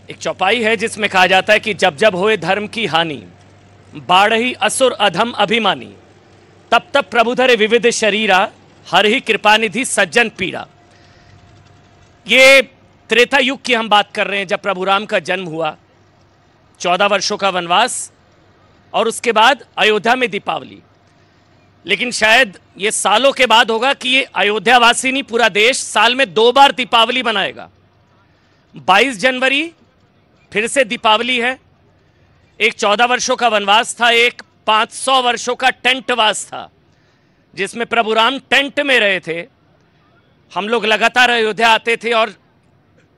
एक चौपाई है जिसमें कहा जाता है कि जब जब होए धर्म की हानि, बाढ़ही असुर अधम अभिमानी, तब तब प्रभु धरे विविध शरीरा, हर ही कृपानिधि सज्जन पीड़ा। ये त्रेता युग की हम बात कर रहे हैं, जब प्रभु राम का जन्म हुआ, 14 वर्षों का वनवास और उसके बाद अयोध्या में दीपावली। लेकिन शायद ये सालों के बाद होगा कि ये अयोध्यावासी नहीं, पूरा देश साल में 2 बार दीपावली मनाएगा। 22 जनवरी फिर से दीपावली है। एक 14 वर्षों का वनवास था, एक 500 वर्षों का टेंटवास था, जिसमें प्रभु राम टेंट में रहे थे। हम लोग लगातार अयोध्या आते थे और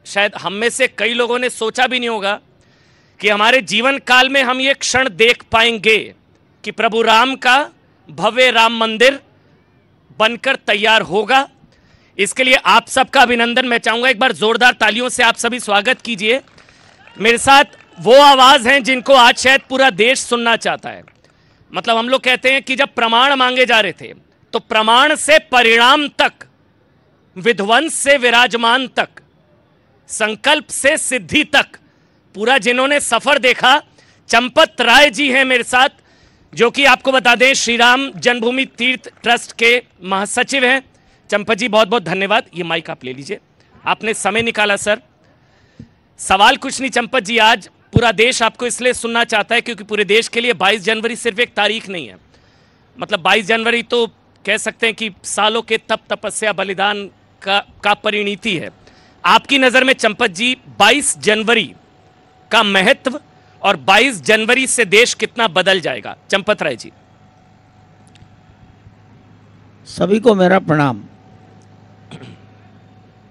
शायद हम में से कई लोगों ने सोचा भी नहीं होगा कि हमारे जीवन काल में हम ये क्षण देख पाएंगे कि प्रभु राम का भव्य राम मंदिर बनकर तैयार होगा। इसके लिए आप सबका अभिनंदन मैं चाहूंगा। एक बार जोरदार तालियों से आप सभी स्वागत कीजिए। मेरे साथ वो आवाज हैं जिनको आज शायद पूरा देश सुनना चाहता है। मतलब हम लोग कहते हैं कि जब प्रमाण मांगे जा रहे थे तो प्रमाण से परिणाम तक, विध्वंस से विराजमान तक, संकल्प से सिद्धि तक पूरा जिन्होंने सफर देखा, चंपत राय जी हैं मेरे साथ, जो कि आपको बता दें श्री राम जन्मभूमि तीर्थ ट्रस्ट के महासचिव हैं। चंपत जी बहुत बहुत धन्यवाद। ये माइक आप ले लीजिए, आपने समय निकाला सर। सवाल कुछ नहीं चंपत जी, आज पूरा देश आपको इसलिए सुनना चाहता है क्योंकि पूरे देश के लिए 22 जनवरी सिर्फ एक तारीख नहीं है। मतलब 22 जनवरी तो कह सकते हैं कि सालों के तप तपस्या बलिदान का परिणीति है। आपकी नज़र में चंपत जी 22 जनवरी का महत्व और 22 जनवरी से देश कितना बदल जाएगा? चंपत राय जी। सभी को मेरा प्रणाम।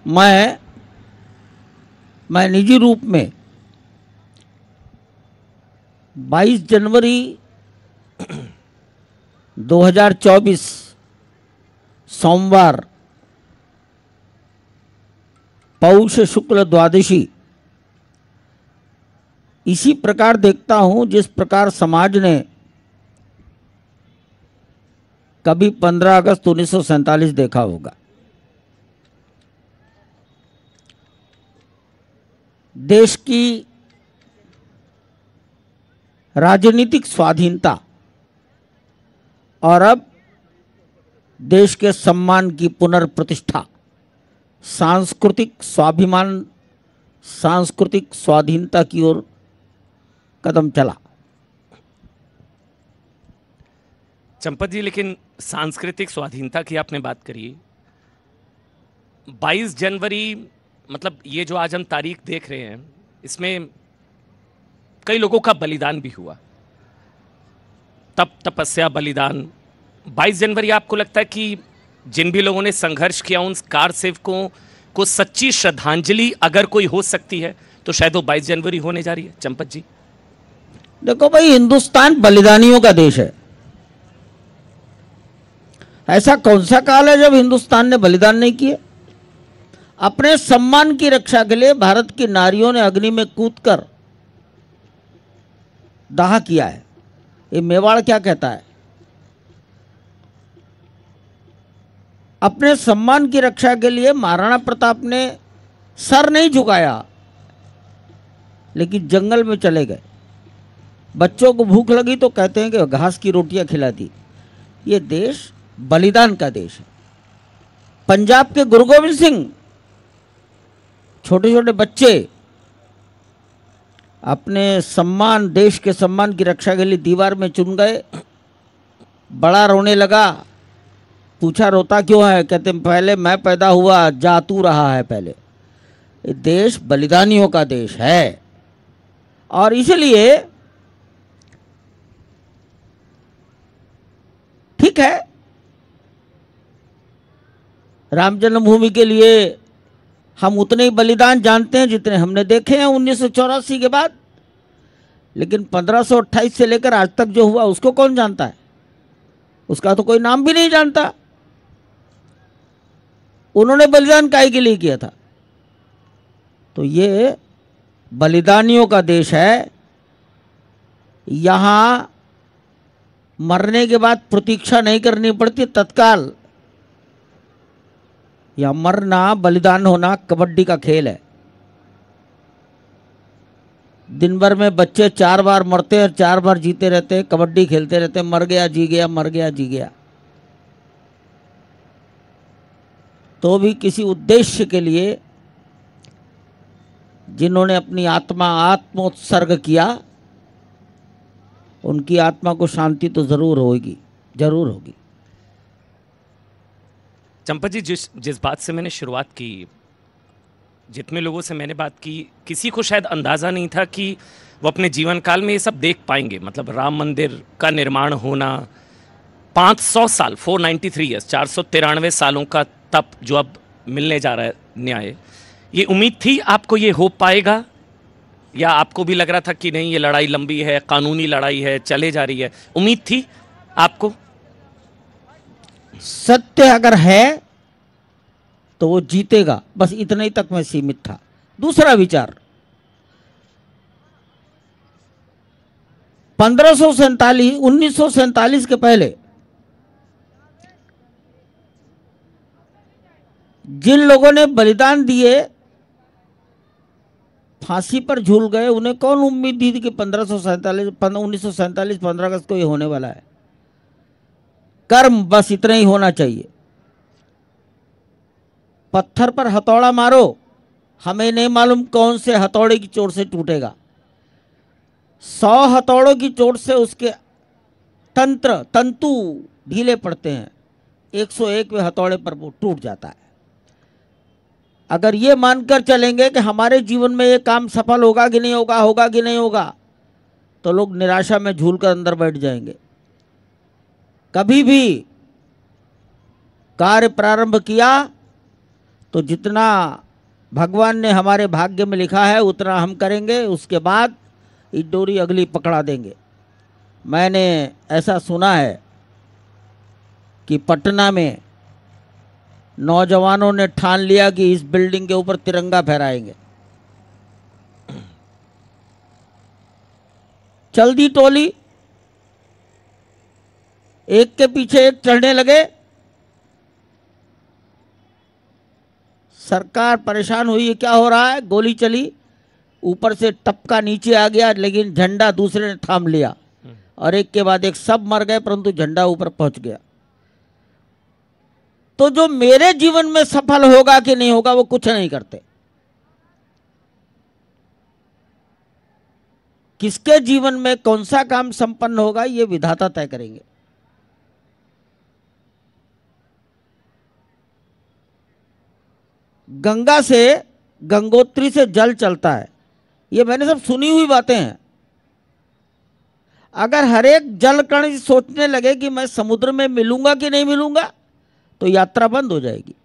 मैं निजी रूप में 22 जनवरी 2024 सोमवार पौष शुक्ल द्वादशी इसी प्रकार देखता हूं जिस प्रकार समाज ने कभी 15 अगस्त 1947 देखा होगा। देश की राजनीतिक स्वाधीनता और अब देश के सम्मान की पुनर्प्रतिष्ठा, सांस्कृतिक स्वाभिमान, सांस्कृतिक स्वाधीनता की ओर कदम चला। चंपत जी, लेकिन सांस्कृतिक स्वाधीनता की आपने बात करी, 22 जनवरी मतलब ये जो आज हम तारीख देख रहे हैं, इसमें कई लोगों का बलिदान भी हुआ, तप तपस्या बलिदान। 22 जनवरी आपको लगता है कि जिन भी लोगों ने संघर्ष किया उन कार सेवकों को सच्ची श्रद्धांजलि अगर कोई हो सकती है तो शायद वो 22 जनवरी होने जा रही है? चंपत जी देखो भाई, हिंदुस्तान बलिदानियों का देश है। ऐसा कौन सा काल है जब हिंदुस्तान ने बलिदान नहीं किए? अपने सम्मान की रक्षा के लिए भारत की नारियों ने अग्नि में कूदकर दाह किया है। ये मेवाड़ क्या कहता है? अपने सम्मान की रक्षा के लिए महाराणा प्रताप ने सर नहीं झुकाया, लेकिन जंगल में चले गए। बच्चों को भूख लगी तो कहते हैं कि घास की रोटियां खिला दी। ये देश बलिदान का देश है। पंजाब के गुरु गोविंद सिंह, छोटे छोटे बच्चे अपने सम्मान, देश के सम्मान की रक्षा के लिए दीवार में चुन गए। बड़ा रोने लगा, पूछा रोता क्यों है? कहते पहले मैं पैदा हुआ, जातू रहा है पहले। ये देश बलिदानियों का देश है और इसलिए ठीक है, राम जन्मभूमि के लिए हम उतने ही बलिदान जानते हैं जितने हमने देखे हैं 1984 के बाद, लेकिन 1528 से लेकर आज तक जो हुआ उसको कौन जानता है? उसका तो कोई नाम भी नहीं जानता। उन्होंने बलिदान काहे के लिए किया था? तो ये बलिदानियों का देश है। यहां मरने के बाद प्रतीक्षा नहीं करनी पड़ती, तत्काल। या मरना, बलिदान होना कबड्डी का खेल है। दिन भर में बच्चे 4 बार मरते और 4 बार जीते रहते हैं, कबड्डी खेलते रहते हैं, मर गया जी गया, मर गया जी गया। तो भी किसी उद्देश्य के लिए जिन्होंने अपनी आत्मोत्सर्ग किया, उनकी आत्मा को शांति तो जरूर होगी, जरूर होगी। चंपा जी, जिस बात से मैंने शुरुआत की, जितने लोगों से मैंने बात की, किसी को शायद अंदाज़ा नहीं था कि वो अपने जीवन काल में ये सब देख पाएंगे। मतलब राम मंदिर का निर्माण होना, 500 साल, 493 ईयर्स, 493 सालों का तप जो अब मिलने जा रहा है न्याय, ये उम्मीद थी आपको ये हो पाएगा, या आपको भी लग रहा था कि नहीं ये लड़ाई लंबी है, कानूनी लड़ाई है, चले जा रही है? उम्मीद थी आपको? सत्य अगर है तो वो जीतेगा, बस इतने ही तक मैं सीमित था। दूसरा विचार, 1947 के पहले जिन लोगों ने बलिदान दिए, फांसी पर झूल गए, उन्हें कौन उम्मीद दी थी कि 1947 15 अगस्त को ये होने वाला है? कर्म, बस इतना ही होना चाहिए। पत्थर पर हथौड़ा मारो, हमें नहीं मालूम कौन से हथौड़े की चोट से टूटेगा। 100 हथौड़ों की चोट से उसके तंतु ढीले पड़ते हैं, 101वें हथौड़े पर वो टूट जाता है। अगर ये मानकर चलेंगे कि हमारे जीवन में ये काम सफल होगा कि नहीं होगा, होगा कि नहीं होगा, तो लोग निराशा में झूलकर अंदर बैठ जाएंगे। कभी भी कार्य प्रारंभ किया तो जितना भगवान ने हमारे भाग्य में लिखा है उतना हम करेंगे, उसके बाद ये डोरी अगली पकड़ा देंगे। मैंने ऐसा सुना है कि पटना में नौजवानों ने ठान लिया कि इस बिल्डिंग के ऊपर तिरंगा फहराएंगे। चल दी टोली, एक के पीछे एक चढ़ने लगे। सरकार परेशान हुई, क्या हो रहा है? गोली चली, ऊपर से टपका नीचे आ गया, लेकिन झंडा दूसरे ने थाम लिया और एक के बाद एक सब मर गए, परंतु झंडा ऊपर पहुंच गया। तो जो मेरे जीवन में सफल होगा कि नहीं होगा, वो कुछ नहीं करते। किसके जीवन में कौन सा काम संपन्न होगा, ये विधाता तय करेंगे। गंगा से, गंगोत्री से जल चलता है, ये मैंने सब सुनी हुई बातें हैं। अगर हर एक जल कण सोचने लगे कि मैं समुद्र में मिलूंगा कि नहीं मिलूंगा, तो यात्रा बंद हो जाएगी।